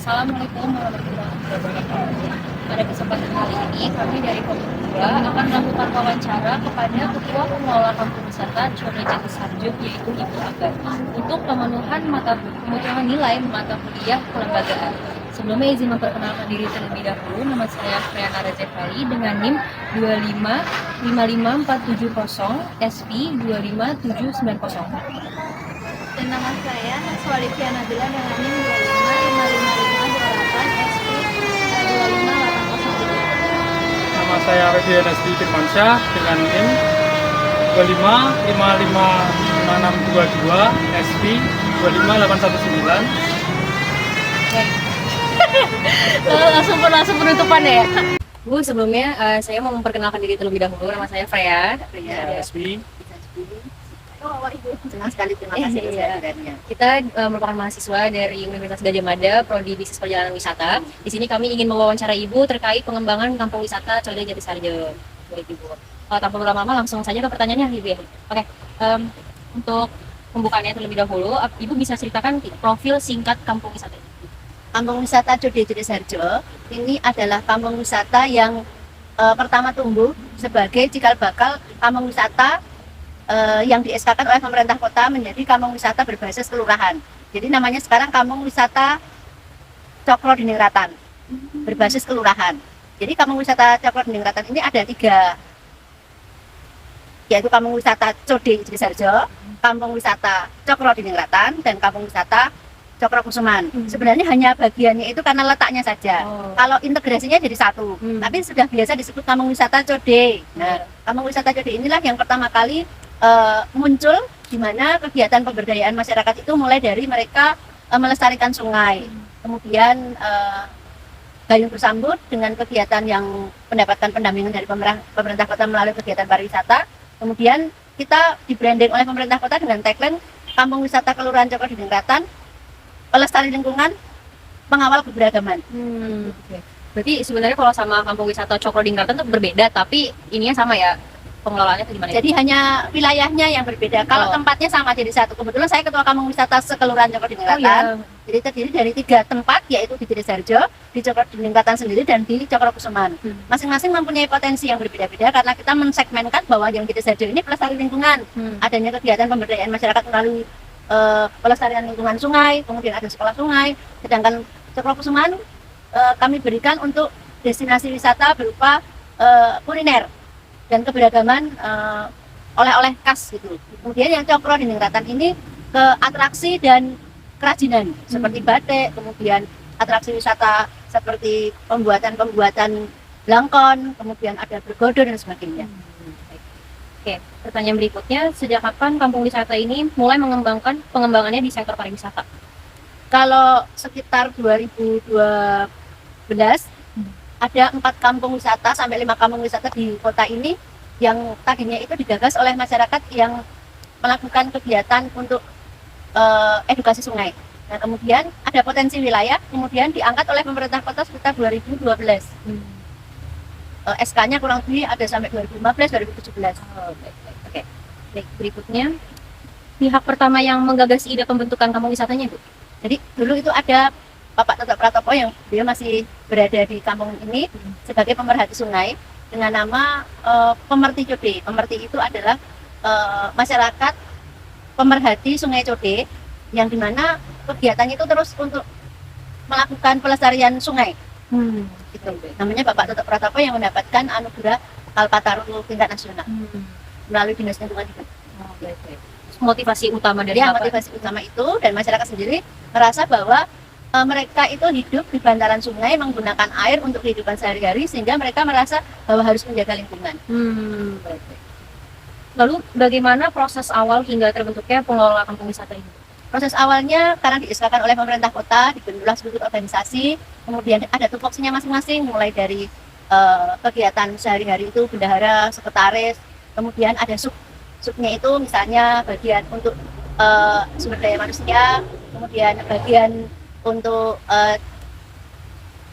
Assalamualaikum warahmatullahi wabarakatuh. Pada kesempatan kali ini, kami dari Komisi 2 akan melakukan wawancara kepada Ketua Pengelola Kampung Wisata Condet Jatisarjo, yaitu Ibu Agar, untuk pemenuhan nilai mata kuliah kelembagaan. Sebelumnya izin memperkenalkan diri terlebih dahulu. Nama saya Freana Rezekali dengan NIM 2555470 SP 25790. Dan nama saya Naswali Fianabila dengan NIM 2555558 SP 25803. Nama saya Radian Asdi Firmansyah dengan NIM 255555622 SP 25819. Langsung penutupan ya. Bu, sebelumnya saya mau memperkenalkan diri terlebih dahulu. Nama saya Freya. Asbi. Senang sekali, terima kasih atas kehadirannya. Kita merupakan mahasiswa dari Universitas Gadjah Mada, Prodi Bisnis Perjalanan Wisata. Di sini kami ingin mewawancara Ibu terkait pengembangan kampung wisata Condet Jatisarjo. Baik Ibu. Tanpa berlama-lama langsung saja ke pertanyaannya Ibu ya. Oke. Untuk pembukaannya terlebih dahulu, Ibu bisa ceritakan profil singkat kampung wisata ini? Kampung wisata Condet Jatisarjo ini adalah kampung wisata yang pertama tumbuh sebagai cikal bakal kampung wisata yang di-SK-kan oleh pemerintah kota menjadi kampung wisata berbasis kelurahan. Jadi namanya sekarang kampung wisata Cokro Dininggratan berbasis kelurahan. Jadi kampung wisata Cokro Dininggratan ini ada 3, yaitu kampung wisata Condet Jatisarjo, kampung wisata Cokro Dininggratan, dan kampung wisata Cokro Kusuman. Sebenarnya hanya bagiannya itu karena letaknya saja. Kalau integrasinya jadi satu, tapi sudah biasa disebut kampung wisata Condet. Nah, kampung wisata Condet inilah yang pertama kali muncul, di mana kegiatan pemberdayaan masyarakat itu mulai dari mereka melestarikan sungai, kemudian gayung bersambut dengan kegiatan yang mendapatkan pendampingan dari pemerintah kota melalui kegiatan pariwisata. Kemudian kita di-branding oleh pemerintah kota dengan tagline Kampung Wisata Kelurahan Cokro Dininggratan, pelestari lingkungan, pengawal keberagaman. Berarti sebenarnya kalau sama kampung wisata Cokro Dininggratan itu berbeda, tapi ininya sama ya, pengelolaannya itu gimana? Jadi hanya wilayahnya yang berbeda. Kalau tempatnya sama jadi satu. Kebetulan saya ketua kampung wisata sekelurahan Cokro Dininggratan. Jadi terdiri dari 3 tempat, yaitu di Jatisarjo, di Cokro Dininggratan sendiri, dan di Cokro Kusuman. Masing-masing mempunyai potensi yang berbeda-beda karena kita mensegmenkan bahwa yang Jatisarjo ini pelestari lingkungan. Adanya kegiatan pemberdayaan masyarakat melalui pelestarian lingkungan sungai, kemudian ada sekolah sungai. Sedangkan Cokro Kusuman kami berikan untuk destinasi wisata berupa kuliner dan keberagaman oleh-oleh khas gitu. Kemudian yang Cokro Dininggratan ini ke atraksi dan kerajinan seperti batik, kemudian atraksi wisata seperti pembuatan blangkon, kemudian ada bergodo dan sebagainya. Oke, pertanyaan berikutnya, sejak kapan kampung wisata ini mulai mengembangkan pengembangannya di sektor pariwisata? Kalau sekitar 2012 ada 4 kampung wisata sampai 5 kampung wisata di kota ini yang tadinya itu digagas oleh masyarakat yang melakukan kegiatan untuk edukasi sungai. Nah, kemudian ada potensi wilayah, kemudian diangkat oleh pemerintah kota sekitar 2012. SK-nya kurang lebih ada sampai 2015-2017. Oke. Baik, berikutnya, pihak pertama yang menggagas ide pembentukan kampung wisatanya, Bu? Jadi dulu itu ada Bapak Toto Pratopo yang dia masih berada di kampung ini sebagai pemerhati sungai dengan nama Pemerti Condet. Pemerti itu adalah masyarakat pemerhati Sungai Condet yang dimana kegiatannya itu terus untuk melakukan pelestarian sungai. Gitu. Namanya Bapak Toto Pratopo yang mendapatkan anugerah Kalpataru tingkat nasional melalui Dinas Lingkungan Hidup. Motivasi utama dari motivasi utama itu, dan masyarakat sendiri merasa bahwa mereka itu hidup di bantaran sungai menggunakan air untuk kehidupan sehari-hari, sehingga mereka merasa bahwa harus menjaga lingkungan. Lalu bagaimana proses awal hingga terbentuknya pengelola kampung wisata ini? Proses awalnya karena di-SK-kan oleh pemerintah kota, dibentuklah suatu organisasi, kemudian ada tupoksinya masing-masing, mulai dari kegiatan sehari-hari itu bendahara, sekretaris, kemudian ada subnya itu misalnya bagian untuk sumber daya manusia, kemudian bagian untuk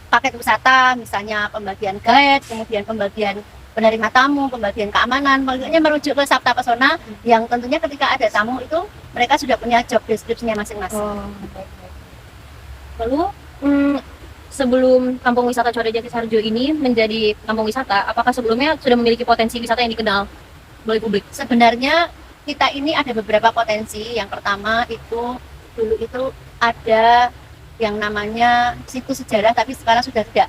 paket wisata, misalnya pembagian guide, kemudian pembagian penerima tamu, pembagian keamanan, pokoknya merujuk ke Sabta Pesona yang tentunya ketika ada tamu itu mereka sudah punya job deskripsinya masing-masing. Lalu sebelum kampung wisata Coret Jati Sarjo ini menjadi kampung wisata, apakah sebelumnya sudah memiliki potensi wisata yang dikenal oleh publik? Sebenarnya kita ini ada beberapa potensi. Yang pertama itu dulu itu ada yang namanya situs sejarah, tapi sekarang sudah tidak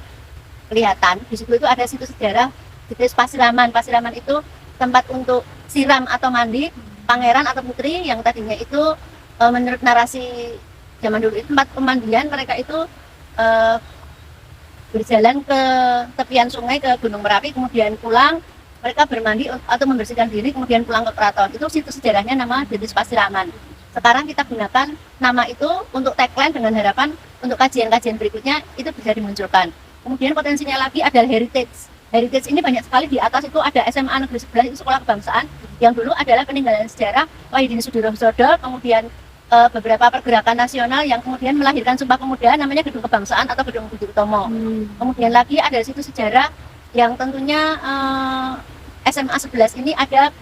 kelihatan. Di situ itu ada situs sejarah, situs Pasiraman. Pasiraman itu tempat untuk siram atau mandi pangeran atau putri yang tadinya itu menurut narasi zaman dulu itu tempat pemandian. Mereka itu berjalan ke tepian sungai ke Gunung Merapi, kemudian pulang mereka bermandi atau membersihkan diri, kemudian pulang ke keraton. Itu situs sejarahnya nama situs Pasiraman. Sekarang kita gunakan nama itu untuk tagline dengan harapan untuk kajian-kajian berikutnya itu bisa dimunculkan. Kemudian potensinya lagi adalah heritage. Heritage ini banyak sekali. Di atas itu ada SMA Negeri 11, itu sekolah kebangsaan yang dulu adalah peninggalan sejarah Wahidin Sudirohusodo, kemudian beberapa pergerakan nasional yang kemudian melahirkan Sumpah Pemuda namanya Gedung Kebangsaan atau Gedung Budi Utomo. Kemudian lagi ada situs sejarah yang tentunya SMA 11 ini ada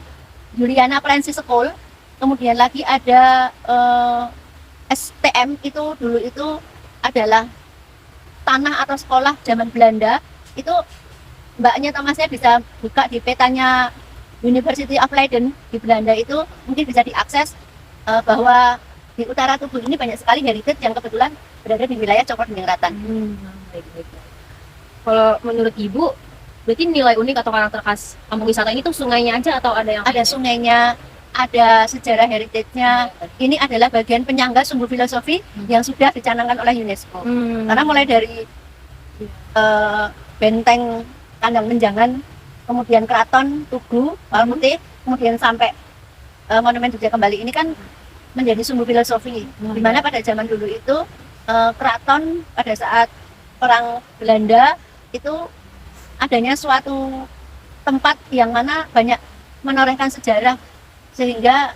Juliana Plensi School. Kemudian lagi ada STM, itu dulu itu adalah tanah atau sekolah zaman Belanda. Itu mbaknya Thomasnya bisa buka di petanya University of Leiden di Belanda, itu mungkin bisa diakses bahwa di utara tubuh ini banyak sekali heritage yang kebetulan berada di wilayah Cokro-Dingingratan. Baik. Kalau menurut Ibu, berarti nilai unik atau karakter khas kampung wisata ini tuh sungainya aja atau ada yang Ada sungainya, ada sejarah heritage-nya. Ini adalah bagian penyangga sumber filosofi yang sudah dicanangkan oleh UNESCO. Karena mulai dari benteng Kandang Menjangan, kemudian Keraton Tugu, Putih, kemudian sampai Monumen Jogja Kembali, ini kan menjadi sumber filosofi. Di mana pada zaman dulu itu keraton pada saat perang Belanda itu adanya suatu tempat yang mana banyak menorehkan sejarah, sehingga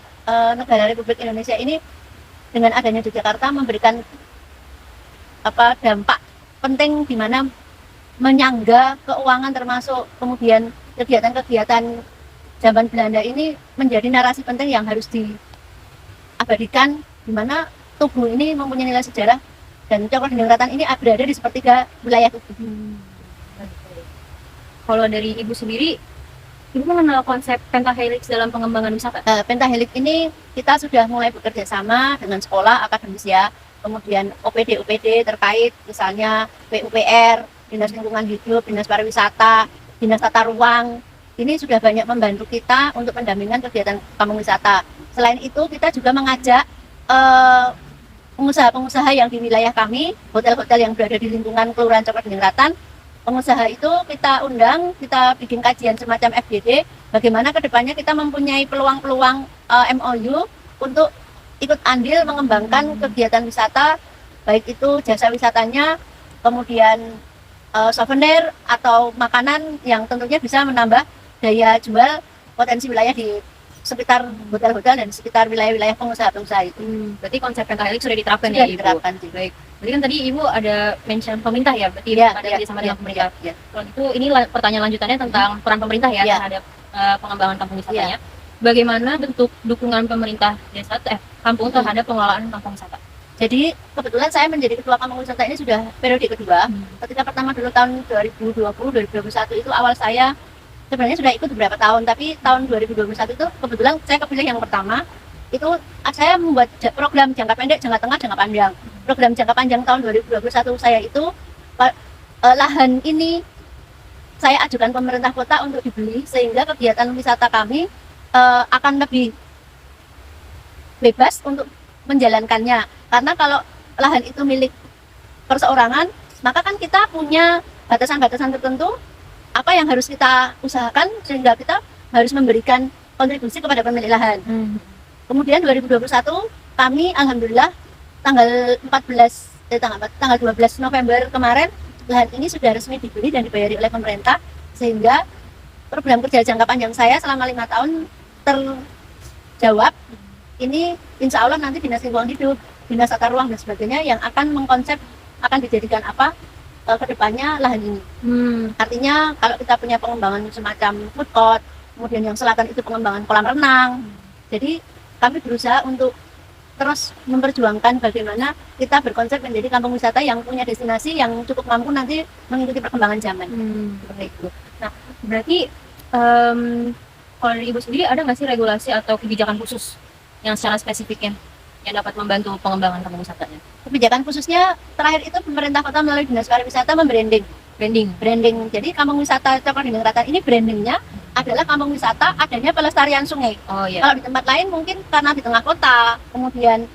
negara Republik Indonesia ini dengan adanya Yogyakarta memberikan dampak penting di mana menyangga keuangan, termasuk kemudian kegiatan-kegiatan zaman Belanda ini menjadi narasi penting yang harus diabadikan, di mana Tugu ini mempunyai nilai sejarah dan Cokro-Dingingratan ini berada di sepertiga wilayah Tugu. Kalau dari Ibu sendiri, Ibu mengenal konsep pentahelix dalam pengembangan wisata? Pentahelix ini kita sudah mulai bekerja sama dengan sekolah akademis ya, kemudian OPD terkait misalnya PUPR, Dinas Lingkungan Hidup, Dinas Pariwisata, Dinas Tata Ruang. Ini sudah banyak membantu kita untuk pendampingan kegiatan kampung wisata. Selain itu kita juga mengajak pengusaha-pengusaha yang di wilayah kami, hotel-hotel yang berada di lingkungan Kelurahan Cokro-Dingingratan. Pengusaha itu kita undang, kita bikin kajian semacam FGD, bagaimana kedepannya kita mempunyai peluang-peluang MOU untuk ikut andil mengembangkan kegiatan wisata, baik itu jasa wisatanya, kemudian souvenir atau makanan yang tentunya bisa menambah daya jual potensi wilayah di sekitar hotel-hotel dan sekitar wilayah-wilayah pengusaha-pengusaha itu. Berarti konsep pentahelix sudah diterapkan Sudah ya, Ibu? diterapkan. Baik. Berarti kan tadi Ibu ada mention pemerintah ya, berarti Ya, ada ya, kerjasama ya, dengan pemerintah. ya. Kalau itu ini pertanyaan lanjutannya tentang peran pemerintah ya, Ya. terhadap pengembangan kampung wisatanya. Bagaimana bentuk dukungan pemerintah desa kampung terhadap pengelolaan kampung wisata? Jadi kebetulan saya menjadi ketua kampung wisata ini sudah periode kedua. Ketika pertama dulu tahun 2020-2021 itu awal saya sebenarnya sudah ikut beberapa tahun, tapi tahun 2021 itu kebetulan saya kepilih yang pertama. Itu saya membuat program jangka pendek, jangka tengah, jangka panjang. Program jangka panjang tahun 2021 saya itu lahan ini saya ajukan pemerintah kota untuk dibeli, sehingga kegiatan wisata kami akan lebih bebas untuk menjalankannya. Karena kalau lahan itu milik perseorangan, maka kan kita punya batasan-batasan tertentu apa yang harus kita usahakan, sehingga kita harus memberikan kontribusi kepada pemilik lahan. Kemudian 2021 kami alhamdulillah tanggal 12 November kemarin lahan ini sudah resmi dibeli dan dibayari oleh pemerintah, sehingga program kerja jangka panjang saya selama 5 tahun terjawab. Ini insya Allah nanti Dinas Lingkungan Hidup, Dinas Tata Ruang dan sebagainya yang akan mengkonsep akan dijadikan apa kedepannya lahan ini. Artinya kalau kita punya pengembangan semacam food court, kemudian yang selatan itu pengembangan kolam renang. Jadi kami berusaha untuk terus memperjuangkan bagaimana kita berkonsep menjadi kampung wisata yang punya destinasi yang cukup mampu nanti mengikuti perkembangan zaman. Seperti itu. Nah, berarti kalau dari Ibu sendiri ada nggak sih regulasi atau kebijakan khusus yang secara spesifiknya yang dapat membantu pengembangan kampung wisatanya? Kebijakan khususnya terakhir itu pemerintah kota melalui Dinas Pariwisata branding. Jadi kampung wisata Cokro Dinding Ratan ini brandingnya adalah kampung wisata adanya pelestarian sungai. Oh iya. Kalau di tempat lain mungkin karena di tengah kota, kemudian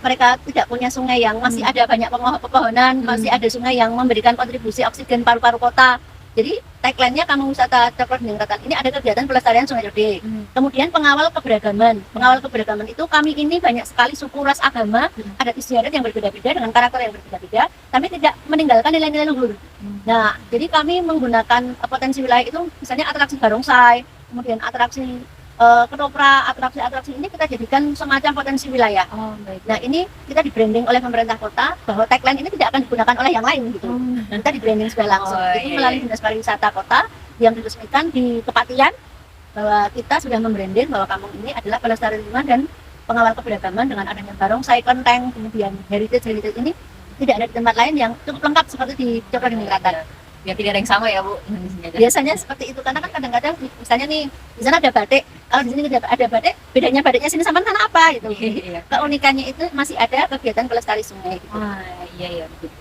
mereka tidak punya sungai yang masih ada banyak pepohonan, masih ada sungai yang memberikan kontribusi oksigen paru-paru kota. Jadi tagline-nya kampung wisata Cokro Dinding Ratan ini ada kegiatan pelestarian Sungai Code. Kemudian pengawal keberagaman. Pengawal keberagaman itu kami ini banyak sekali suku ras agama, adat istiadat yang berbeda-beda dengan karakter yang berbeda-beda, tapi tidak meninggalkan nilai-nilai luhur. Nah, jadi kami menggunakan potensi wilayah itu, misalnya atraksi barongsai, kemudian atraksi ketoprak, atraksi-atraksi ini kita jadikan semacam potensi wilayah. Oh, baik. Nah, ini kita di-branding oleh pemerintah kota bahwa tagline ini tidak akan digunakan oleh yang lain gitu. Kita di-branding sudah langsung. Oh, Itu iya, melalui iya. Dinas Pariwisata Kota yang diresmikan di Kepatian bahwa kita sudah membranding bahwa kampung ini adalah pelestarian lingkungan dan pengawal keberagaman dengan adanya barongsai, kelenteng, kemudian heritage ini tidak ada di tempat lain yang cukup lengkap seperti di Cokro Dinding Ratan. Biar tidak ada yang sama ya Bu. Indonesia. Biasanya seperti itu karena kan kadang-kadang misalnya nih di sana ada batik, kalau di sini ada batik, bedanya batiknya sini sama sana apa gitu. Iya. Keunikannya itu masih ada kegiatan pelestari sungai gitu. Ah, iya betul.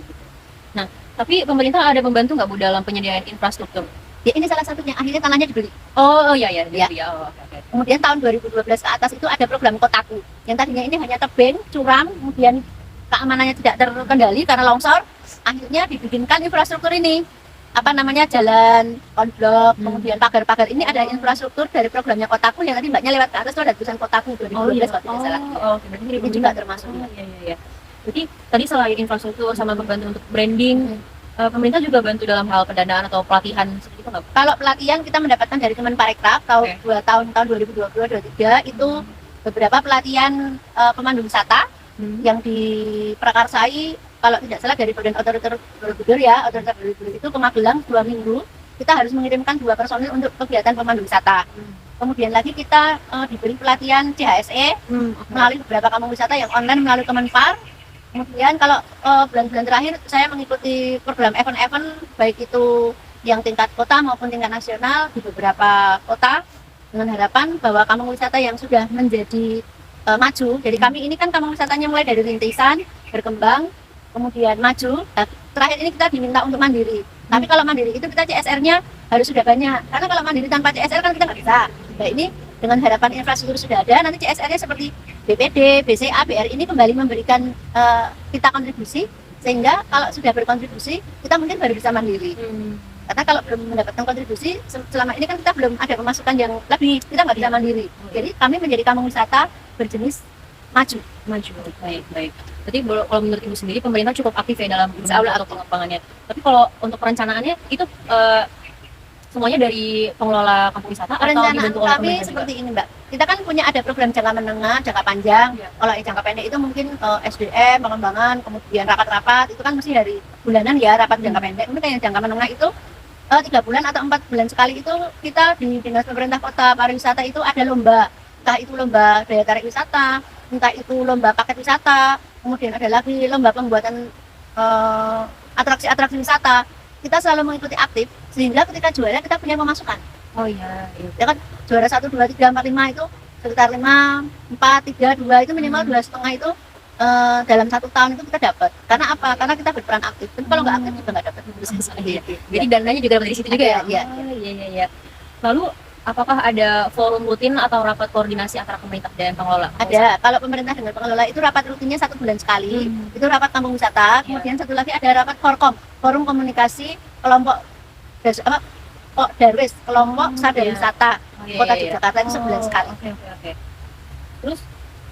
Nah, tapi pemerintah ada membantu nggak Bu dalam penyediaan infrastruktur? Ya ini salah satunya, akhirnya tanahnya dibeli. Oh iya. Ya. Oh, oke. Kemudian tahun 2012 ke atas itu ada program Kotaku yang tadinya ini hanya tebing, curam, kemudian keamanannya tidak terkendali karena longsor. Akhirnya dibikinkan infrastruktur ini, apa namanya, jalan konblok, kemudian pagar-pagar ini ada infrastruktur dari programnya Kotaku yang tadi mbaknya lewat ke atas itu ada tulisan Kotaku 2012 kalau tidak salah. Oke, berarti Ini juga termasuk. Iya. Jadi tadi selain infrastruktur sama membantu untuk branding, pemerintah juga bantu dalam hal pendanaan atau pelatihan seperti itu nggak Bu? Kalau pelatihan kita mendapatkan dari Kemenparekraf tahun 2022-2023 itu beberapa pelatihan pemandu wisata yang diprakarsai kalau tidak salah dari Badan Otoriter Borobudur ya, Otoriter Borobudur itu ke Magelang 2 minggu kita harus mengirimkan 2 personil untuk kegiatan pemandu wisata. Kemudian lagi kita diberi pelatihan CHSE melalui beberapa kampung wisata yang online melalui Kemenpar. Kemudian kalau bulan-bulan terakhir saya mengikuti program event-event baik itu yang tingkat kota maupun tingkat nasional di beberapa kota dengan harapan bahwa kampung wisata yang sudah menjadi maju. Jadi kami ini kan kampung wisatanya mulai dari rintisan, berkembang, kemudian maju. Nah, terakhir ini kita diminta untuk mandiri. Tapi kalau mandiri itu kita CSR-nya harus sudah banyak. Karena kalau mandiri tanpa CSR kan kita nggak bisa. Nah ini dengan harapan infrastruktur sudah ada, nanti CSR-nya seperti BPD, BCA, BRI ini kembali memberikan kita kontribusi, sehingga kalau sudah berkontribusi kita mungkin baru bisa mandiri. Karena kalau belum mendapatkan kontribusi, selama ini kan kita belum ada pemasukan yang lebih, kita nggak bisa mandiri. Jadi kami menjadi kampung wisata berjenis maju. Baik. Jadi kalau menurut Ibu sendiri pemerintah cukup aktif ya dalam atau pengembangannya. Tapi kalau untuk perencanaannya itu semuanya dari pengelola kampung wisata atau Perencanaan dibantu oleh kami pemerintah seperti juga? ini Mbak. Kita kan punya ada program jangka menengah, jangka panjang. Kalau yang jangka pendek itu mungkin SDM, pengembangan, kemudian rapat-rapat itu kan mesti dari bulanan ya rapat jangka pendek. Mungkin yang jangka menengah itu 3 bulan atau 4 bulan sekali itu kita di Dinas Pemerintah Kota Pariwisata itu ada lomba. Entah itu lomba daya tarik wisata, entah itu lomba paket wisata, kemudian ada lagi lomba pembuatan atraksi-atraksi wisata. Kita selalu mengikuti aktif sehingga ketika juara kita punya pemasukan. Oh iya. Ya kan juara 1, 2, 3, 4, 5 itu sekitar 5, 4, 3, 2 itu minimal 2,5 itu dalam 1 tahun itu kita dapat. Karena apa? Karena kita berperan aktif. Tapi kalau nggak aktif juga nggak dapat. Jadi dananya juga dari situ juga ya? Iya. Iya. Lalu apakah ada forum rutin atau rapat koordinasi antara pemerintah dan pengelola? Ada. Kalau pemerintah dengan pengelola itu rapat rutinnya 1 bulan sekali. Itu rapat kampung wisata. Kemudian satu lagi ada rapat forum komunikasi kelompok Darwis, kelompok sadar wisata Kota di Jakarta itu sebulan sekali. Oke. Terus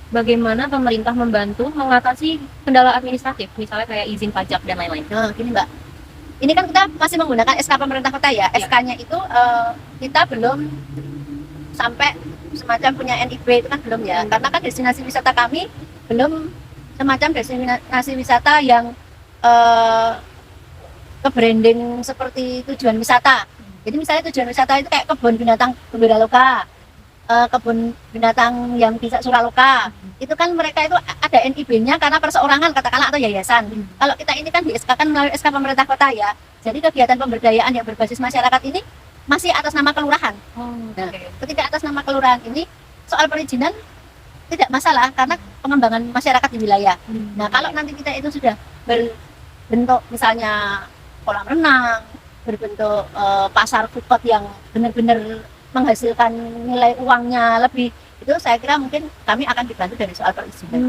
bagaimana pemerintah membantu mengatasi kendala administratif, misalnya kayak izin pajak dan lain-lain? Nah, gini Mbak. Ini kan kita masih menggunakan SK pemerintah kota ya. SK-nya itu kita belum sampai semacam punya NIB itu kan belum ya. Karena kan destinasi wisata kami belum semacam destinasi wisata yang ke branding seperti tujuan wisata. Jadi misalnya tujuan wisata itu kayak kebun binatang Gembira Loka, kebun binatang yang di Suraloka. Itu kan mereka itu ada NIB-nya karena perseorangan katakanlah atau yayasan. Kalau kita ini kan di SK kan melalui SK pemerintah kota ya. Jadi kegiatan pemberdayaan yang berbasis masyarakat ini masih atas nama kelurahan. Nah, ketika atas nama kelurahan ini soal perizinan tidak masalah karena pengembangan masyarakat di wilayah. Nah, kalau nanti kita itu sudah berbentuk misalnya kolam renang, berbentuk pasar food court yang benar-benar menghasilkan nilai uangnya lebih, itu saya kira mungkin kami akan dibantu dari soal perizinan.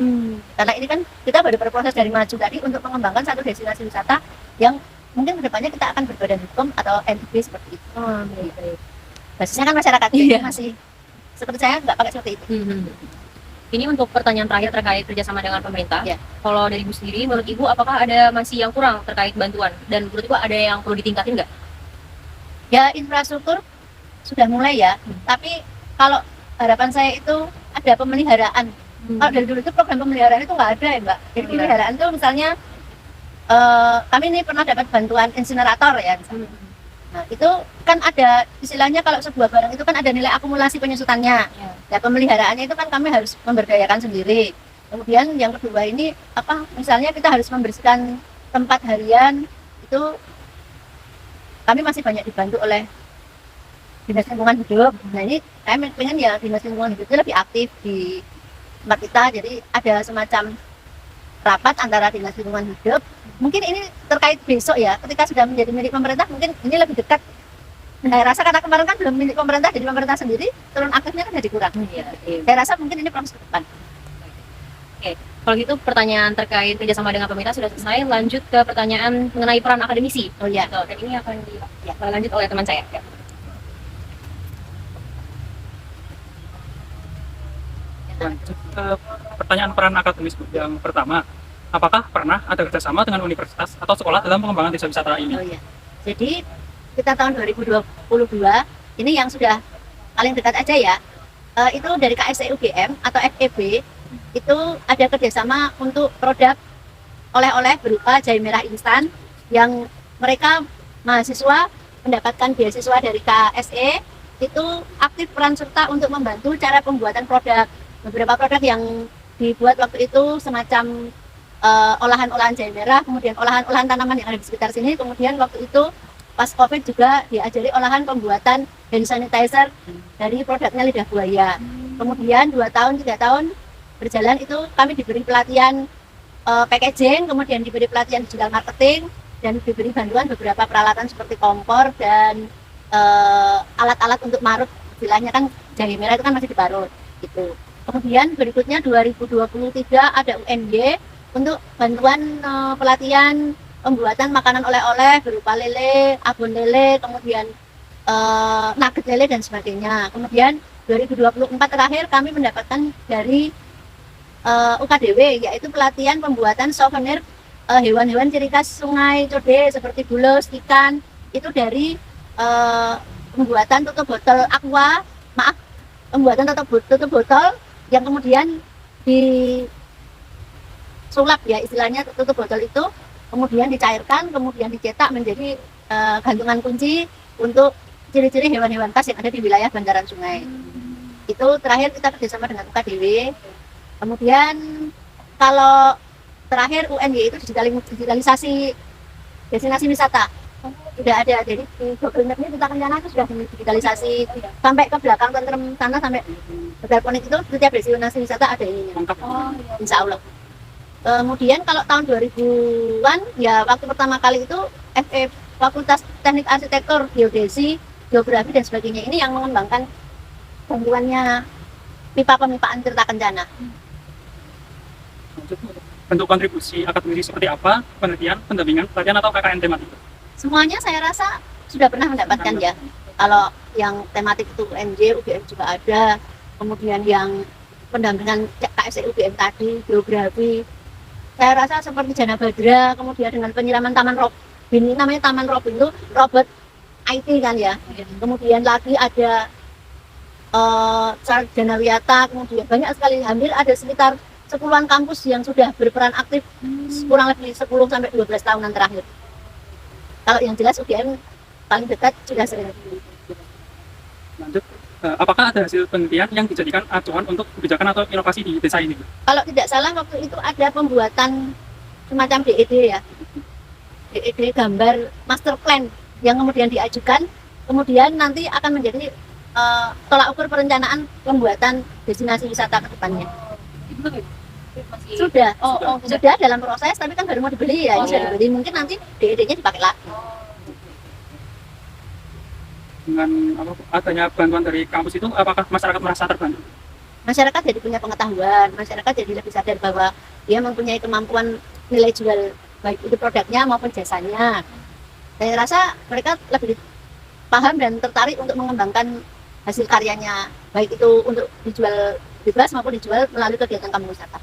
Karena ini kan kita baru berproses dari maju tadi untuk mengembangkan satu destinasi wisata yang mungkin kedepannya kita akan berbadan hukum atau NIB seperti itu. Basisnya kan masyarakat, masih seperti saya nggak pakai seperti itu. Ini untuk pertanyaan terakhir terkait kerjasama dengan pemerintah. Ya. Kalau dari Ibu sendiri, menurut Ibu apakah ada masih yang kurang terkait bantuan? Dan menurut Ibu ada yang perlu ditingkatin nggak? Ya, infrastruktur sudah mulai ya, tapi kalau harapan saya itu ada pemeliharaan. Kalau dari dulu itu program pemeliharaan itu nggak ada ya Mbak. Jadi pemeliharaan itu misalnya kami ini pernah dapat bantuan insinerator ya. Nah itu kan ada istilahnya kalau sebuah barang itu kan ada nilai akumulasi penyusutannya. Ya pemeliharaannya itu kan kami harus memberdayakan sendiri. Kemudian yang kedua ini misalnya kita harus membersihkan tempat harian itu kami masih banyak dibantu oleh Dinas Lingkungan Hidup. Nah ini saya pengen ya Dinas Lingkungan Hidup itu lebih aktif di tempat kita. Jadi ada semacam rapat antara Dinas Lingkungan Hidup. Mungkin ini terkait besok ya, ketika sudah menjadi milik pemerintah mungkin ini lebih dekat. Saya rasa karena kemarin kan belum milik pemerintah, jadi pemerintah sendiri turun aktifnya kan jadi kurang. Saya rasa mungkin ini proses ke depan. Oke, kalau gitu pertanyaan terkait kerjasama dengan pemerintah sudah selesai. Lanjut ke pertanyaan mengenai peran akademisi. Oh ya. Dan ini akan dilanjut oleh teman saya. Ya. Lanjut ke pertanyaan peran akademis Bu. Yang pertama, apakah pernah ada kerjasama dengan universitas atau sekolah dalam pengembangan desa wisata ini? Oh ya. Jadi kita tahun 2022 ini yang sudah paling dekat aja ya, itu dari KSE UGM atau FEB itu ada kerjasama untuk produk oleh-oleh berupa jahe merah instan yang mereka mahasiswa mendapatkan beasiswa dari KSE itu aktif peran serta untuk membantu cara pembuatan produk. Beberapa produk yang dibuat waktu itu semacam olahan-olahan jahe merah, kemudian olahan-olahan tanaman yang ada di sekitar sini. Kemudian waktu itu pas COVID juga diajari olahan pembuatan hand sanitizer dari produknya lidah buaya. Kemudian 2 tahun 3 tahun berjalan itu kami diberi pelatihan packaging, kemudian diberi pelatihan digital marketing, dan diberi bantuan beberapa peralatan seperti kompor dan alat-alat untuk marut. Istilahnya kan jahe merah itu kan masih diparut gitu. Kemudian berikutnya 2023 ada UNY untuk bantuan pelatihan pembuatan makanan oleh-oleh berupa lele, abon lele, kemudian nugget lele dan sebagainya. Kemudian 2024 terakhir kami mendapatkan dari UKDW yaitu pelatihan pembuatan souvenir hewan-hewan ciri khas Sungai Code seperti bulus, ikan, itu dari pembuatan tutup botol aqua, pembuatan tutup botol yang kemudian disulap ya istilahnya tutup botol itu, kemudian dicairkan, kemudian dicetak menjadi gantungan kunci untuk ciri-ciri hewan-hewan khas yang ada di wilayah bantaran sungai. Itu terakhir kita kerjasama dengan UKDW. Kemudian kalau terakhir UNY itu digitalisasi destinasi wisata. Sudah ada, jadi di Google Map-nya kita rencana itu sudah digitalisasi sampai ke belakang tentrem sana sampai Betelponik itu setiap destinasi wisata ada ininya. Insya Allah. Kemudian kalau tahun 2000-an ya waktu pertama kali itu Fakultas Teknik Arsitektur, Geodesi, Geografi dan sebagainya ini yang mengembangkan bantuannya pipa pemipaan Tirta Kencana. Bentuk kontribusi akademisi seperti apa? Penelitian, pendampingan, pelatihan atau KKN tematik? Semuanya saya rasa sudah pernah mendapatkan ya. Kalau yang tematik itu UNJ, UGM juga ada. Kemudian yang pendampingan KSE UGM tadi, geografi. Saya rasa seperti Jana Badra, kemudian dengan penyiraman Taman Robin, ini namanya Taman Robin itu robot IT kan ya. Kemudian lagi ada Sarjana Wiyata, kemudian banyak sekali, hampir ada sekitar 10-an kampus yang sudah berperan aktif kurang lebih 10 sampai 12 tahunan terakhir. Kalau yang jelas UGM paling dekat sudah sering. Lanjut, apakah ada hasil penelitian yang dijadikan acuan untuk kebijakan atau inovasi di desa ini? Kalau tidak salah waktu itu ada pembuatan semacam DED ya, DED gambar master plan yang kemudian diajukan, kemudian nanti akan menjadi tolak ukur perencanaan pembuatan destinasi wisata ke depannya. Itu belum ya? Masih Sudah, sudah. sudah dalam proses, tapi kan baru mau dibeli ya, Oh, ini sudah iya. dibeli, mungkin nanti DED-nya dipakai lagi. Dengan adanya bantuan dari kampus itu, apakah masyarakat merasa terbantu? Masyarakat jadi punya pengetahuan, masyarakat jadi lebih sadar bahwa dia mempunyai kemampuan nilai jual baik itu produknya maupun jasanya. Saya rasa mereka lebih paham dan tertarik untuk mengembangkan hasil karyanya, baik itu untuk dijual bebas maupun dijual melalui kegiatan kampung wisata.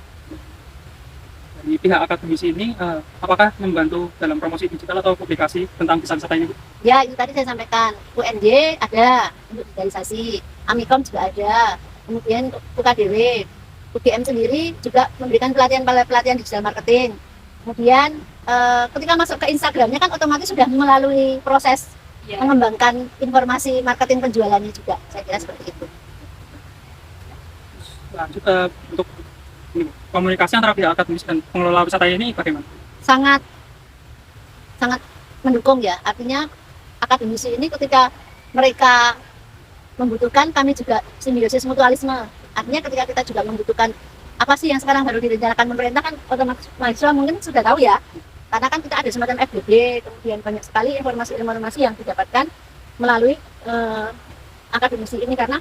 Dari pihak akademisi ini, apakah membantu dalam promosi digital atau publikasi tentang desa wisata ini? Ya, itu tadi saya sampaikan, UNJ ada untuk digitalisasi, Amikom juga ada, kemudian UKDW, UGM sendiri juga memberikan pelatihan digital marketing. Kemudian ketika masuk ke Instagramnya kan otomatis sudah melalui proses Iya. mengembangkan informasi marketing penjualannya juga, saya kira seperti itu. Lanjut untuk ini, komunikasi antara pihak akademis dan pengelola wisata ini bagaimana? Sangat mendukung ya, artinya akademisi ini ketika mereka membutuhkan, kami juga simbiosis mutualisme. Artinya ketika kita juga membutuhkan apa sih yang sekarang baru direncanakan pemerintah, kan otomatis mahasiswa mungkin sudah tahu ya, karena kan kita ada semacam FGD, kemudian banyak sekali informasi-informasi yang didapatkan melalui akademisi ini, karena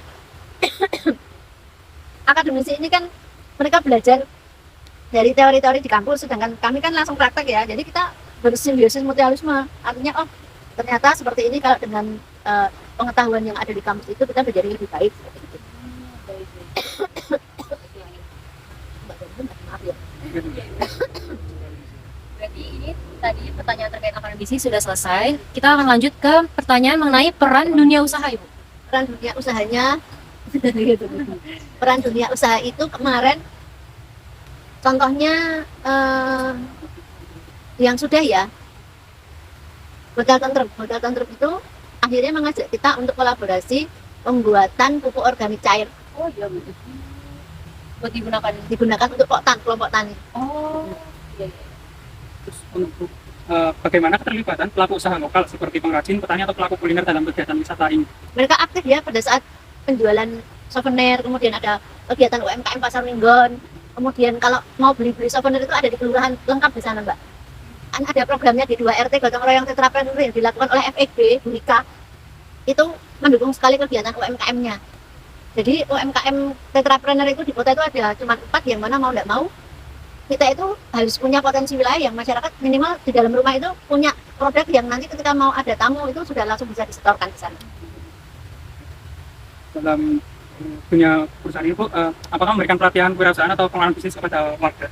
akademisi ini kan mereka belajar dari teori-teori di kampus, sedangkan kami kan langsung praktek ya, jadi kita bersimbiosis mutualisme, artinya oh ternyata seperti ini, kalau dengan pengetahuan yang ada di kampus itu kita menjadi lebih baik seperti itu. Maaf ya. Berarti ini tadi pertanyaan terkait akademisi sudah selesai. Kita akan lanjut ke pertanyaan mengenai peran dunia usaha, Ibu. Peran dunia usahanya peran dunia usaha itu kemarin contohnya yang sudah ya, Hotel Tentrem itu akhirnya mengajak kita untuk kolaborasi pembuatan pupuk organik cair. Oh iya, Bu. Buat Digunakan untuk kelompok tani. Oh iya, iya. Terus untuk bagaimana keterlibatan pelaku usaha lokal seperti pengrajin, petani atau pelaku kuliner dalam kegiatan wisata ini? Mereka aktif ya pada saat penjualan souvenir, kemudian ada kegiatan UMKM Pasar Minggon, kemudian kalau mau beli souvenir itu ada di kelurahan, lengkap di sana Mbak. Kan ada programnya di 2 RT Gotong Royong Tetrapreneur yang dilakukan oleh FEB, Bu Ika, itu mendukung sekali kegiatan UMKM-nya. Jadi UMKM Tetrapreneur itu di kota itu ada cuma 4, yang mana mau tidak mau kita itu harus punya potensi wilayah yang masyarakat minimal di dalam rumah itu punya produk yang nanti ketika mau ada tamu itu sudah langsung bisa disetorkan di sana. Dalam dunia perusahaan ini, Bu, apakah memberikan pelatihan kewirausahaan atau pengenalan bisnis kepada warga?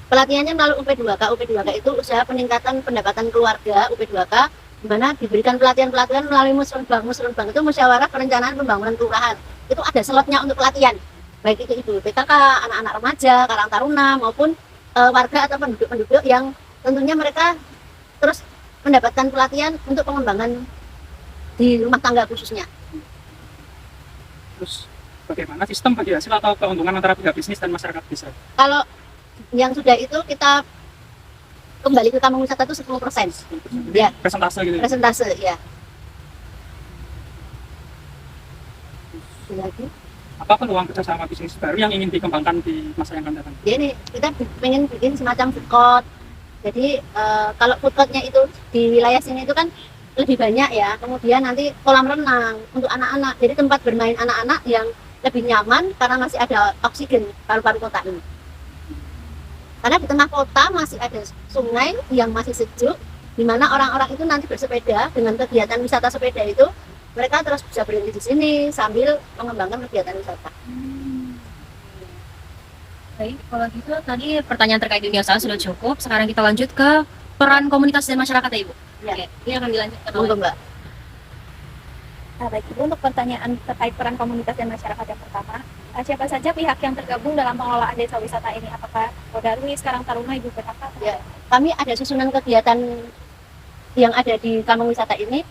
Pelatihannya melalui UP2K. UP2K itu usaha peningkatan pendapatan keluarga, UP2K, di mana diberikan pelatihan-pelatihan melalui Musrenbang. Musrenbang itu musyawarah perencanaan pembangunan kelurahan. Itu ada slotnya untuk pelatihan, baik itu ibu PKK, anak-anak remaja, karang taruna, maupun warga atau penduduk-penduduk yang tentunya mereka terus mendapatkan pelatihan untuk pengembangan di rumah tangga khususnya. Terus bagaimana sistem bagi hasil atau keuntungan antara pihak bisnis dan masyarakat desa? Kalau yang sudah itu kita kembali ke kampung wisata itu 10%. Ya, Presentase gitu. presentase ya. Lagi. Apa peluang kerjasama bisnis baru yang ingin dikembangkan di masa yang akan datang? Jadi ini kita pengen bikin semacam food court. Jadi kalau food courtnya itu di wilayah sini itu kan lebih banyak ya. Kemudian nanti kolam renang untuk anak-anak. Jadi tempat bermain anak-anak yang lebih nyaman karena masih ada oksigen paru-paru kota ini. Karena di tengah kota masih ada sungai yang masih sejuk, di mana orang-orang itu nanti bersepeda dengan kegiatan wisata sepeda itu, mereka terus bisa berhenti di sini sambil mengembangkan kegiatan wisata. Baik, kalau gitu tadi pertanyaan terkait dunia usaha sudah cukup. Sekarang kita lanjut ke peran komunitas dan masyarakat ya, Ibu. Ya. Oke, ini akan dilanjutkan Monggo oleh Mbak. Nah, baik, Ibu, untuk pertanyaan terkait peran komunitas dan masyarakat yang pertama, siapa saja pihak yang tergabung dalam pengelolaan desa wisata ini? Apakah Kodarwis, Karang Taruna, Ibu PKK? Ya. Kami ada susunan kegiatan yang ada di kampung wisata ini.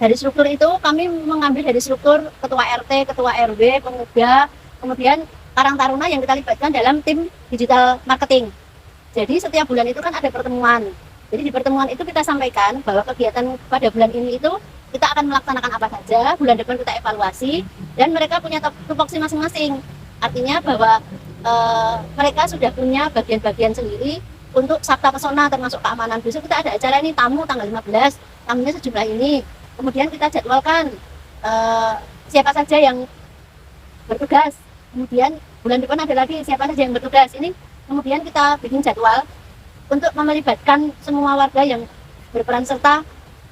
Dari struktur itu kami mengambil dari struktur ketua RT, ketua RW, pemuda, kemudian Karang Taruna yang kita libatkan dalam tim digital marketing. Jadi setiap bulan itu kan ada pertemuan. Jadi di pertemuan itu kita sampaikan bahwa kegiatan pada bulan ini itu kita akan melaksanakan apa saja, bulan depan kita evaluasi, dan mereka punya tupoksi masing-masing. Artinya bahwa mereka sudah punya bagian-bagian sendiri untuk Sabta Pesona termasuk keamanan. Besok kita ada acara ini tamu tanggal 15, tamunya sejumlah ini. Kemudian kita jadwalkan siapa saja yang bertugas. Kemudian bulan depan ada lagi siapa saja yang bertugas. Ini kemudian kita bikin jadwal untuk melibatkan semua warga yang berperan serta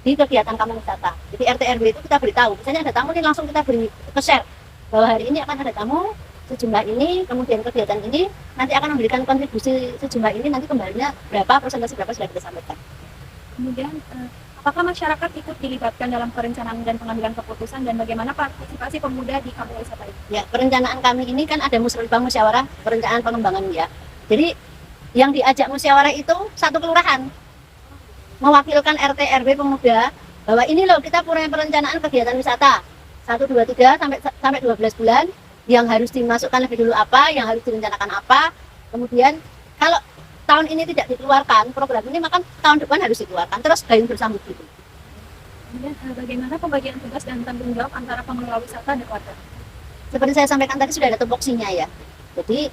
di kegiatan kampung wisata. Jadi RT RW itu kita beritahu, misalnya ada tamu ini langsung kita beri share bahwa hari ini akan ada tamu sejumlah ini, kemudian kegiatan ini nanti akan memberikan kontribusi sejumlah ini, nanti kembalinya berapa, persentase berapa sudah kita sampaikan. Kemudian apakah masyarakat ikut dilibatkan dalam perencanaan dan pengambilan keputusan, dan bagaimana partisipasi pemuda di kampung wisata ini? Ya, perencanaan kami ini kan ada musyawarah perencanaan pengembangan ya. Jadi yang diajak musyawarah itu satu kelurahan mewakilkan RT RW pemuda bahwa ini loh kita punya perencanaan kegiatan wisata 1, 2, 3 sampai 12 bulan yang harus dimasukkan lebih dulu apa, yang harus direncanakan apa. Kemudian kalau tahun ini tidak dikeluarkan program ini, maka tahun depan harus dikeluarkan, terus gayung bersambut gitu. Kemudian bagaimana pembagian tugas dan tanggung jawab antara pengelola wisata dan warga? Seperti saya sampaikan tadi sudah ada tupoksinya ya. Jadi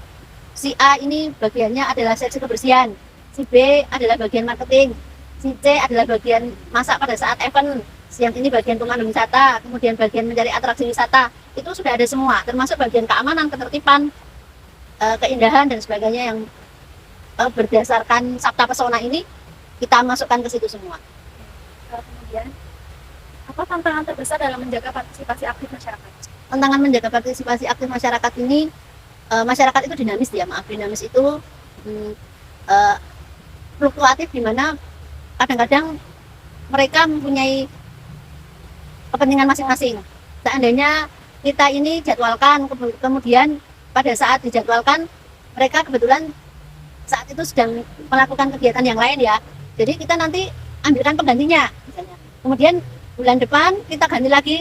si A ini bagiannya adalah seksi kebersihan, si B adalah bagian marketing, si C adalah bagian masak pada saat event, yang ini bagian pemandu wisata, kemudian bagian mencari atraksi wisata. Itu sudah ada semua, termasuk bagian keamanan, ketertiban, keindahan dan sebagainya yang berdasarkan Sabta Pesona ini kita masukkan ke situ semua. Kemudian apa tantangan terbesar dalam menjaga partisipasi aktif masyarakat? Tantangan menjaga partisipasi aktif masyarakat ini, masyarakat itu dinamis ya, dinamis itu fluktuatif, di mana kadang-kadang mereka mempunyai kepentingan masing-masing. Seandainya kita ini jadwalkan, kemudian pada saat dijadwalkan mereka kebetulan saat itu sedang melakukan kegiatan yang lain ya, jadi kita nanti ambilkan penggantinya misalnya. Kemudian bulan depan kita ganti lagi,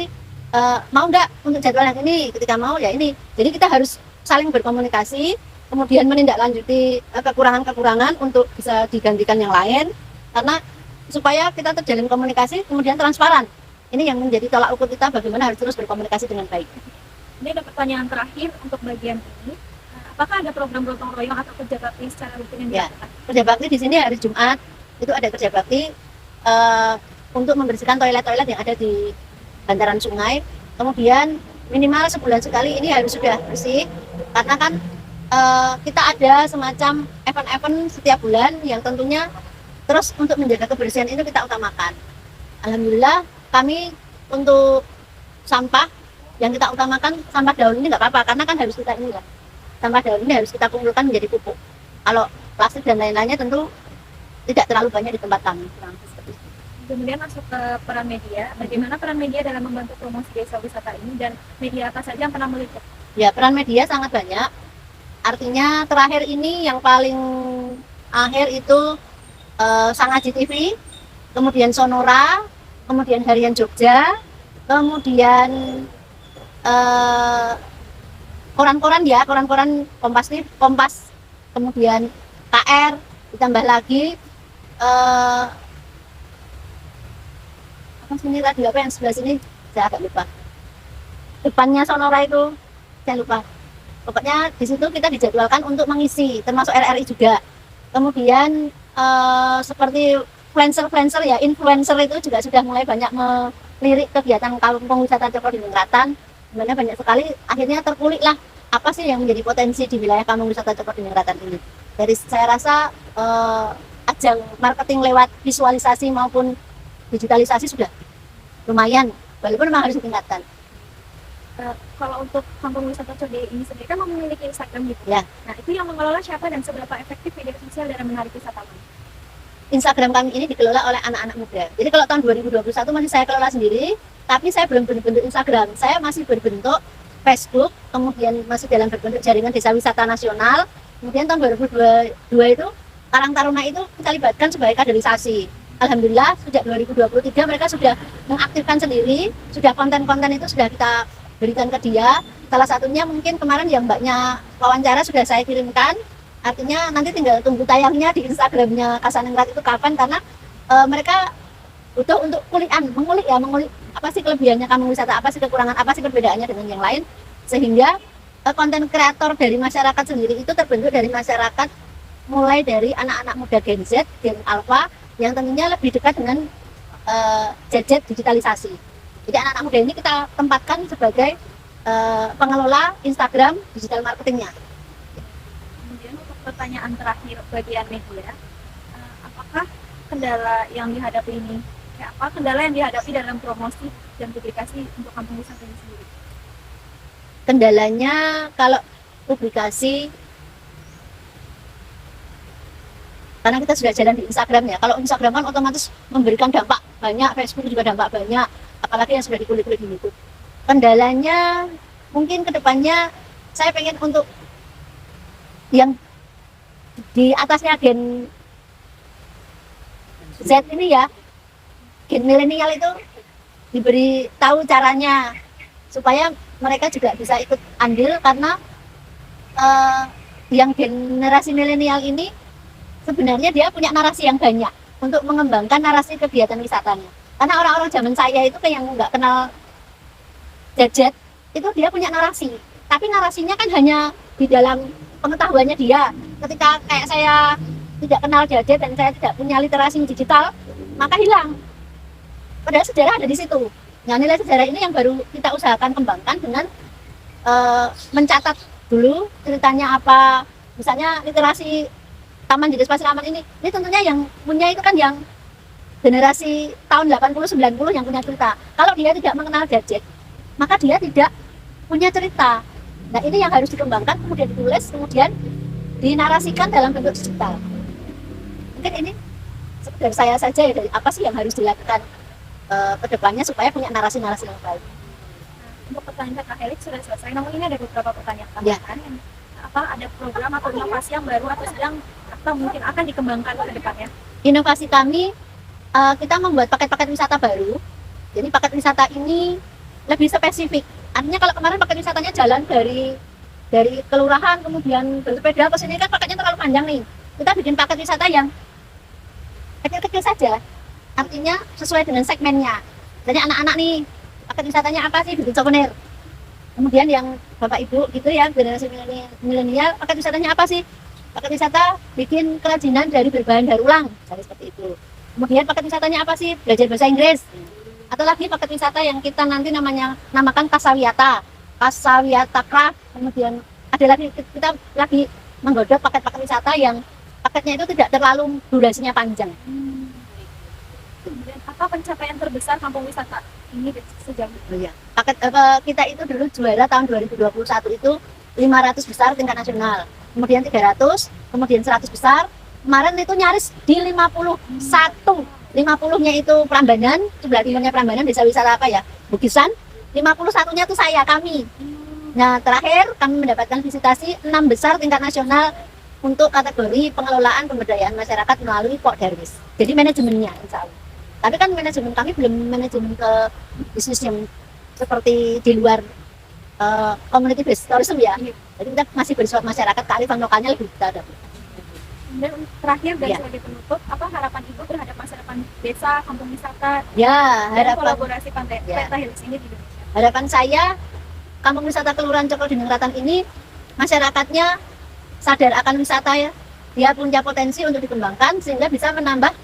mau nggak untuk jadwal yang ini, ketika mau ya ini. Jadi kita harus saling berkomunikasi, kemudian menindaklanjuti kekurangan-kekurangan untuk bisa digantikan yang lain, karena supaya kita terjalin komunikasi kemudian transparan. Ini yang menjadi tolak ukur kita, bagaimana harus terus berkomunikasi dengan baik. Ini ada pertanyaan terakhir untuk bagian ini. Apakah ada program gotong royong atau kerja bakti secara rutin yang dilakukan? Kerja bakti di sini hari Jumat itu ada kerja bakti untuk membersihkan toilet-toilet yang ada di bantaran sungai. Kemudian minimal sebulan sekali ini harus sudah bersih, karena kan kita ada semacam event-event setiap bulan yang tentunya terus untuk menjaga kebersihan itu kita utamakan. Alhamdulillah kami untuk sampah yang kita utamakan sampah daun ini nggak apa-apa, karena kan harus kita ini ya, sampah daun ini harus kita kumpulkan menjadi pupuk. Kalau plastik dan lain-lainnya tentu tidak terlalu banyak di tempat kami. Kemudian masuk ke peran media. Bagaimana peran media dalam membantu promosi desa wisata ini, dan media apa saja yang pernah meliput? Ya, peran media sangat banyak. Artinya terakhir ini yang paling akhir itu Sangaji TV, kemudian Sonora, kemudian Harian Jogja, kemudian koran-koran ya, koran-koran Kompas, kemudian KR, ditambah lagi apa sini tadi, apa yang sebelah sini saya agak lupa, depannya Sonora itu saya lupa. Pokoknya di situ kita dijadwalkan untuk mengisi, termasuk RRI juga. Kemudian seperti influencer ya, influencer itu juga sudah mulai banyak melirik kegiatan kampung wisata Cokro Diningkratan, dimana banyak sekali akhirnya terkulik lah apa sih yang menjadi potensi di wilayah kampung wisata Cokro Diningkratan ini. Dari saya rasa ajang marketing lewat visualisasi maupun digitalisasi sudah lumayan, walaupun memang harus ditingkatkan. Kalau untuk kampung wisata Cokro ini sendiri kan memiliki Instagram gitu ya. Nah, itu yang mengelola siapa dan seberapa efektif media sosial dalam menarik wisatawan? Instagram kami ini dikelola oleh anak-anak muda. Jadi kalau tahun 2021 masih saya kelola sendiri, tapi saya belum berbentuk Instagram. Saya masih berbentuk Facebook, kemudian masih dalam berbentuk jaringan desa wisata nasional. Kemudian tahun 2022 itu Karang Taruna itu kita libatkan sebagai kaderisasi. alhamdulillah sejak 2023 mereka sudah mengaktifkan sendiri, sudah konten-konten itu sudah kita berikan ke dia. Salah satunya mungkin kemarin yang mbaknya wawancara sudah saya kirimkan, artinya nanti tinggal tunggu tayangnya di Instagramnya Kasaningrat itu kapan, karena mereka butuh untuk mengulik apa sih kelebihannya kampung wisata, apa sih kekurangan, apa sih perbedaannya dengan yang lain, sehingga konten kreator dari masyarakat sendiri itu terbentuk dari masyarakat, mulai dari anak-anak muda Gen Z, Gen Alpha, yang tentunya lebih dekat dengan gadget digitalisasi. Jadi anak-anak muda ini kita tempatkan sebagai pengelola Instagram digital marketingnya. Kemudian untuk pertanyaan terakhir bagian media, apakah kendala yang dihadapi ini, apa kendala yang dihadapi dalam promosi dan publikasi untuk kampung wisata ini sendiri? Kendalanya kalau publikasi, karena kita sudah jalan di Instagram ya. Kalau Instagram kan otomatis memberikan dampak banyak, Facebook juga dampak banyak, apalagi yang sudah dikulik-kulik di YouTube. Kendalanya mungkin kedepannya saya pengen untuk yang di atasnya Gen Z ini ya, Gen milenial itu diberi tahu caranya supaya mereka juga bisa ikut andil, karena yang generasi milenial ini sebenarnya dia punya narasi yang banyak untuk mengembangkan narasi kegiatan wisatanya. Karena orang-orang zaman saya itu kayak yang nggak kenal gadget, itu dia punya narasi. Tapi narasinya kan hanya di dalam pengetahuannya dia. Ketika kayak saya tidak kenal gadget dan saya tidak punya literasi digital, maka hilang. Padahal sejarah ada di situ. Nah, nilai sejarah ini yang baru kita usahakan kembangkan dengan mencatat dulu ceritanya apa. Misalnya literasi Taman Jidis Pasiraman ini tentunya yang punya itu kan yang generasi tahun 80-90 yang punya cerita. Kalau dia tidak mengenal gadget, maka dia tidak punya cerita. Nah, ini yang harus dikembangkan, kemudian ditulis, kemudian dinarasikan dalam bentuk digital. Mungkin ini dari saya saja ya, dari apa sih yang harus dilakukan ke depannya supaya punya narasi-narasi yang baik. Untuk pertanyaan Kak Helix sudah selesai, namun ini ada beberapa pertanyaan tambahan yang ada program atau inovasi yang baru atau sedang atau mungkin akan dikembangkan ke depannya? Inovasi kami, kita membuat paket-paket wisata baru. Jadi paket wisata ini lebih spesifik. Artinya kalau kemarin paket wisatanya jalan dari kelurahan kemudian bersepeda ke sini kan paketnya terlalu panjang nih. Kita bikin paket wisata yang kecil-kecil saja. Artinya sesuai dengan segmennya. Jadi anak-anak nih, paket wisatanya apa sih? Bikin souvenir. Kemudian yang bapak ibu gitu ya, generasi milenial, paket wisatanya apa sih? Paket wisata bikin kerajinan dari berbahan daur ulang, misalnya seperti itu. Kemudian paket wisatanya apa sih? Belajar bahasa Inggris. Atau lagi paket wisata yang kita nanti namakan Kasawiyata Craft. Kemudian ada lagi, kita lagi menggodok paket-paket wisata yang paketnya itu tidak terlalu durasinya panjang. Kemudian apa pencapaian terbesar kampung wisata ini sejauh ini? Paket kita itu dulu juara tahun 2021 itu 500 besar tingkat nasional, kemudian 300, kemudian 100 besar. Kemarin itu nyaris di 51. 50-nya itu Prambanan, sebelah timurnya Prambanan, desa wisata apa ya? Bukisan. 51-nya itu kami. Nah, terakhir kami mendapatkan visitasi 6 besar tingkat nasional untuk kategori pengelolaan pemberdayaan masyarakat melalui Pok Darwis. Jadi manajemennya insya Allah. Tapi kan manajemen kami belum manajemen ke bisnis yang seperti di luar community based tourism ya. Jadi kita masih bersifat masyarakat, kearifan lokalnya lebih kita ada. Dan terakhir dan sebagai penutup, apa harapan Ibu terhadap masa depan desa, kampung wisata, dan kolaborasi Peta Helix ini di Indonesia? Harapan saya, kampung wisata Kelurahan Cokro-Dinengratan ini masyarakatnya sadar akan wisata ya. Dia punya potensi untuk dikembangkan sehingga bisa menambah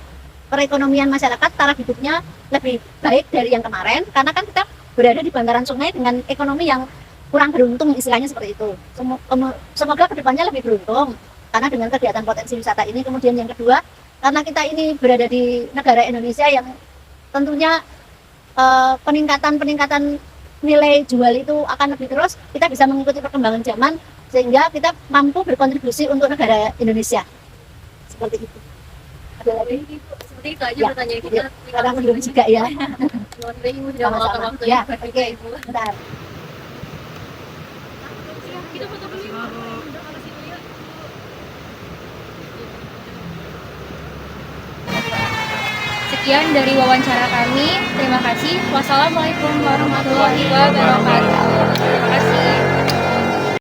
perekonomian masyarakat, taraf hidupnya lebih baik dari yang kemarin, karena kan kita berada di bantaran sungai dengan ekonomi yang kurang beruntung, istilahnya seperti itu. Semoga kedepannya lebih beruntung karena dengan kegiatan potensi wisata ini. Kemudian yang kedua, karena kita ini berada di negara Indonesia yang tentunya peningkatan nilai jual itu akan lebih terus, kita bisa mengikuti perkembangan zaman sehingga kita mampu berkontribusi untuk negara Indonesia. Seperti itu. Ada lagi? Seperti itu aja pertanyaan kita. Karena belum juga ya. Ibu sudah meluangkan waktu ya. Oke, Ibu. Bentar. Kita foto dulu. sekian dari wawancara kami. Terima kasih. Wassalamualaikum warahmatullahi wabarakatuh. Terima kasih.